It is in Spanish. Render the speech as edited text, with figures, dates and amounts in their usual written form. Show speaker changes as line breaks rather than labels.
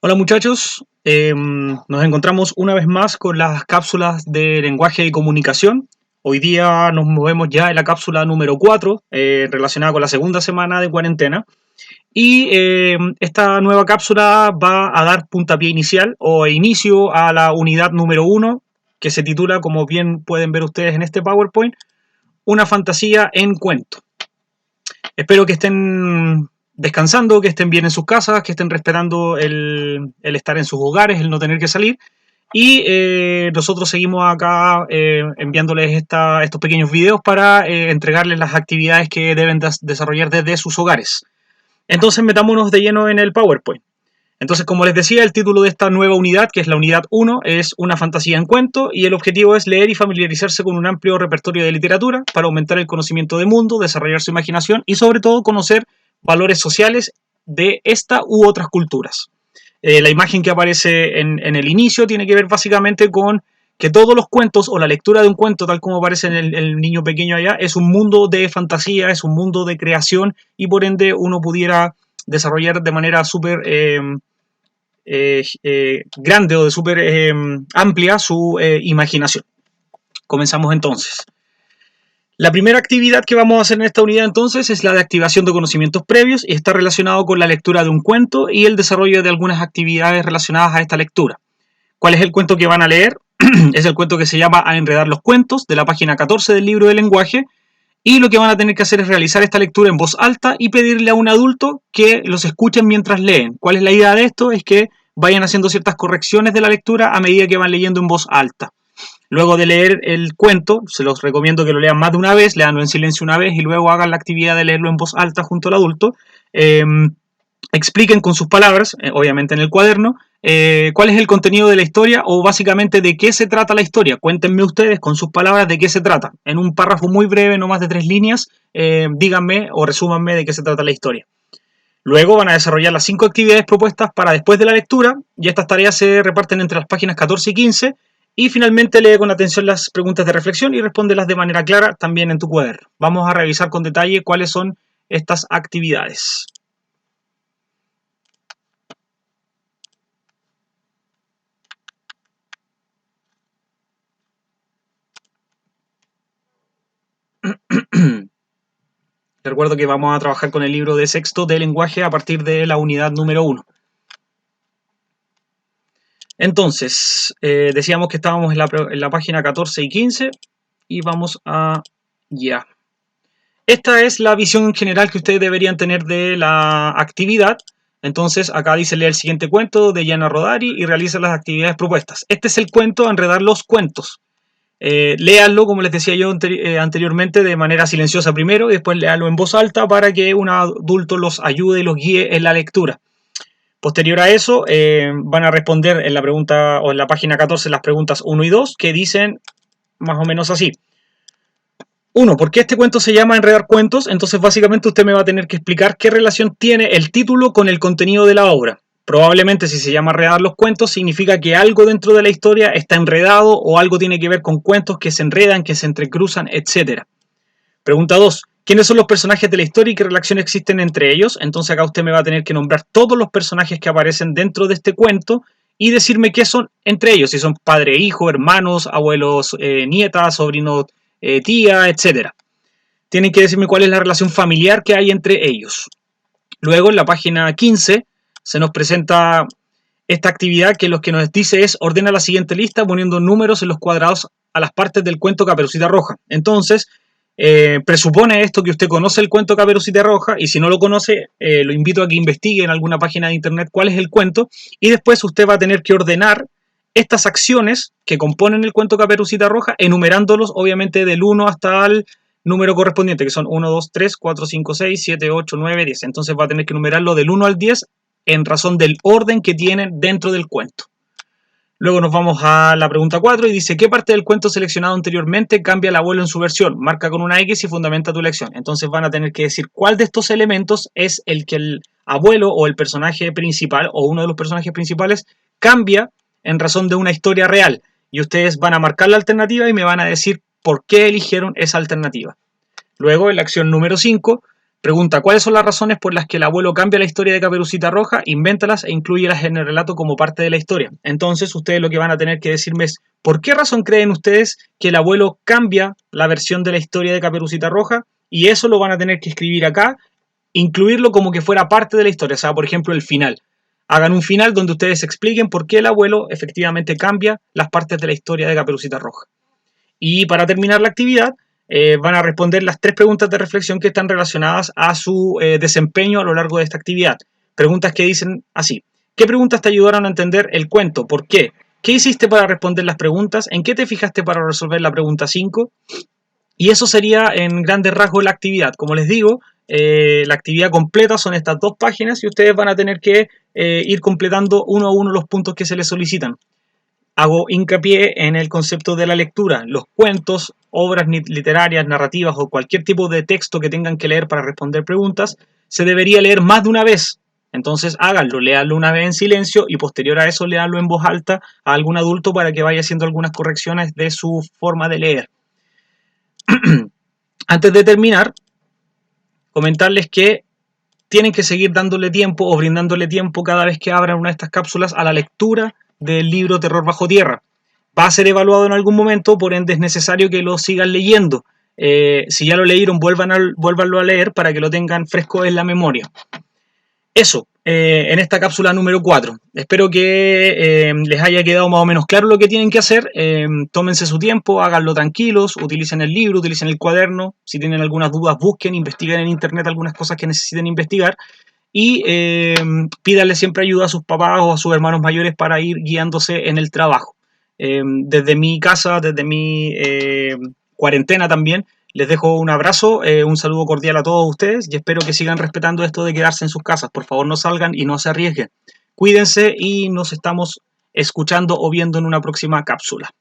Hola muchachos, nos encontramos una vez más con las cápsulas de lenguaje y comunicación. Hoy día nos movemos ya en la cápsula número 4, relacionada con la segunda semana de cuarentena. Y esta nueva cápsula va a dar puntapié inicial o inicio a la unidad número 1, que se titula, como bien pueden ver ustedes en este PowerPoint, Una fantasía en cuento. Espero que estén descansando, que estén bien en sus casas, que estén respetando el estar en sus hogares, el no tener que salir. Y nosotros seguimos acá enviándoles estos pequeños videos para entregarles las actividades que deben desarrollar desde sus hogares. Entonces metámonos de lleno en el PowerPoint. Entonces, como les decía, el título de esta nueva unidad, que es la unidad 1, es Una fantasía en cuento, y el objetivo es leer y familiarizarse con un amplio repertorio de literatura para aumentar el conocimiento del mundo, desarrollar su imaginación y sobre todo conocer valores sociales de esta u otras culturas. La imagen que aparece en el inicio tiene que ver básicamente con que todos los cuentos o la lectura de un cuento, tal como aparece en el niño pequeño allá, es un mundo de fantasía, es un mundo de creación y por ende uno pudiera desarrollar de manera súper grande o de súper amplia su imaginación. Comenzamos entonces. La primera actividad que vamos a hacer en esta unidad entonces es la de activación de conocimientos previos y está relacionado con la lectura de un cuento y el desarrollo de algunas actividades relacionadas a esta lectura. ¿Cuál es el cuento que van a leer? Es el cuento que se llama A enredar los cuentos, de la página 14 del libro de lenguaje, y lo que van a tener que hacer es realizar esta lectura en voz alta y pedirle a un adulto que los escuchen mientras leen. ¿Cuál es la idea de esto? Es que vayan haciendo ciertas correcciones de la lectura a medida que van leyendo en voz alta. Luego de leer el cuento, se los recomiendo que lo lean más de una vez, leanlo en silencio una vez y luego hagan la actividad de leerlo en voz alta junto al adulto. Expliquen con sus palabras, obviamente en el cuaderno, cuál es el contenido de la historia o básicamente de qué se trata la historia. Cuéntenme ustedes con sus palabras de qué se trata. En un párrafo muy breve, no más de 3 líneas, díganme o resúmanme de qué se trata la historia. Luego van a desarrollar las 5 actividades propuestas para después de la lectura y estas tareas se reparten entre las páginas 14 y 15 y finalmente lee con atención las preguntas de reflexión y respóndelas de manera clara también en tu cuaderno. Vamos a revisar con detalle cuáles son estas actividades. Recuerdo que vamos a trabajar con el libro de sexto de lenguaje a partir de la unidad número 1. Entonces, decíamos que estábamos en la página 14 y 15 y vamos a ya. Esta es la visión general que ustedes deberían tener de la actividad. Entonces, acá dice lee el siguiente cuento de Yana Rodari y realiza las actividades propuestas. Este es el cuento a enredar los cuentos. Léanlo, como les decía yo anteriormente, de manera silenciosa primero y después léanlo en voz alta para que un adulto los ayude y los guíe en la lectura. Posterior a eso, van a responder en la pregunta o en la página 14 las preguntas 1 y 2 que dicen más o menos así. 1. ¿Por qué este cuento se llama Enredar Cuentos? Entonces básicamente usted me va a tener que explicar qué relación tiene el título con el contenido de la obra. Probablemente si se llama Enredar los Cuentos significa que algo dentro de la historia está enredado o algo tiene que ver con cuentos que se enredan, que se entrecruzan, etc. Pregunta 2. ¿Quiénes son los personajes de la historia y qué relaciones existen entre ellos? Entonces acá usted me va a tener que nombrar todos los personajes que aparecen dentro de este cuento y decirme qué son entre ellos, si son padre, hijo, hermanos, abuelos, nietas, sobrinos, tía, etc. Tienen que decirme cuál es la relación familiar que hay entre ellos. Luego en la página 15 se nos presenta esta actividad que lo que nos dice es ordena la siguiente lista poniendo números en los cuadrados a las partes del cuento Caperucita Roja. Entonces, presupone esto que usted conoce el cuento Caperucita Roja y si no lo conoce, lo invito a que investigue en alguna página de internet cuál es el cuento y después usted va a tener que ordenar estas acciones que componen el cuento Caperucita Roja, enumerándolos obviamente del 1 hasta el número correspondiente, que son 1, 2, 3, 4, 5, 6, 7, 8, 9, 10. Entonces va a tener que enumerarlo del 1 al 10 en razón del orden que tienen dentro del cuento. Luego nos vamos a la pregunta 4 y dice, ¿qué parte del cuento seleccionado anteriormente cambia el abuelo en su versión? Marca con una X y fundamenta tu elección. Entonces van a tener que decir cuál de estos elementos es el que el abuelo o el personaje principal o uno de los personajes principales cambia en razón de una historia real. Y ustedes van a marcar la alternativa y me van a decir por qué eligieron esa alternativa. Luego, en la acción número 5, Pregunta, ¿cuáles son las razones por las que el abuelo cambia la historia de Caperucita Roja? Invéntalas e inclúyelas en el relato como parte de la historia. Entonces, ustedes lo que van a tener que decirme es, ¿por qué razón creen ustedes que el abuelo cambia la versión de la historia de Caperucita Roja? Y eso lo van a tener que escribir acá, incluirlo como que fuera parte de la historia. O sea, por ejemplo, el final. Hagan un final donde ustedes expliquen por qué el abuelo efectivamente cambia las partes de la historia de Caperucita Roja. Y para terminar la actividad, van a responder las 3 preguntas de reflexión que están relacionadas a su desempeño a lo largo de esta actividad. Preguntas que dicen así: ¿qué preguntas te ayudaron a entender el cuento? ¿Por qué? ¿Qué hiciste para responder las preguntas? ¿En qué te fijaste para resolver la pregunta 5? Y eso sería en grandes rasgos la actividad. Como les digo, la actividad completa son estas 2 páginas y ustedes van a tener que ir completando uno a uno los puntos que se les solicitan. Hago hincapié en el concepto de la lectura. Los cuentos, obras literarias, narrativas o cualquier tipo de texto que tengan que leer para responder preguntas, se debería leer más de una vez. Entonces háganlo, léanlo una vez en silencio y posterior a eso léanlo en voz alta a algún adulto para que vaya haciendo algunas correcciones de su forma de leer. Antes de terminar, comentarles que tienen que seguir dándole tiempo o brindándole tiempo cada vez que abran una de estas cápsulas a la lectura del libro Terror Bajo Tierra. Va a ser evaluado en algún momento, por ende es necesario que lo sigan leyendo. Si ya lo leyeron, vuélvanlo a leer para que lo tengan fresco en la memoria. Eso, en esta cápsula número 4. Espero que les haya quedado más o menos claro lo que tienen que hacer. Tómense su tiempo, háganlo tranquilos, utilicen el libro, utilicen el cuaderno. Si tienen algunas dudas, busquen, investiguen en internet algunas cosas que necesiten investigar. Y pídanle siempre ayuda a sus papás o a sus hermanos mayores para ir guiándose en el trabajo. Desde mi casa, desde mi cuarentena también, les dejo un abrazo, un saludo cordial a todos ustedes y espero que sigan respetando esto de quedarse en sus casas. Por favor, no salgan y no se arriesguen. Cuídense y nos estamos escuchando o viendo en una próxima cápsula.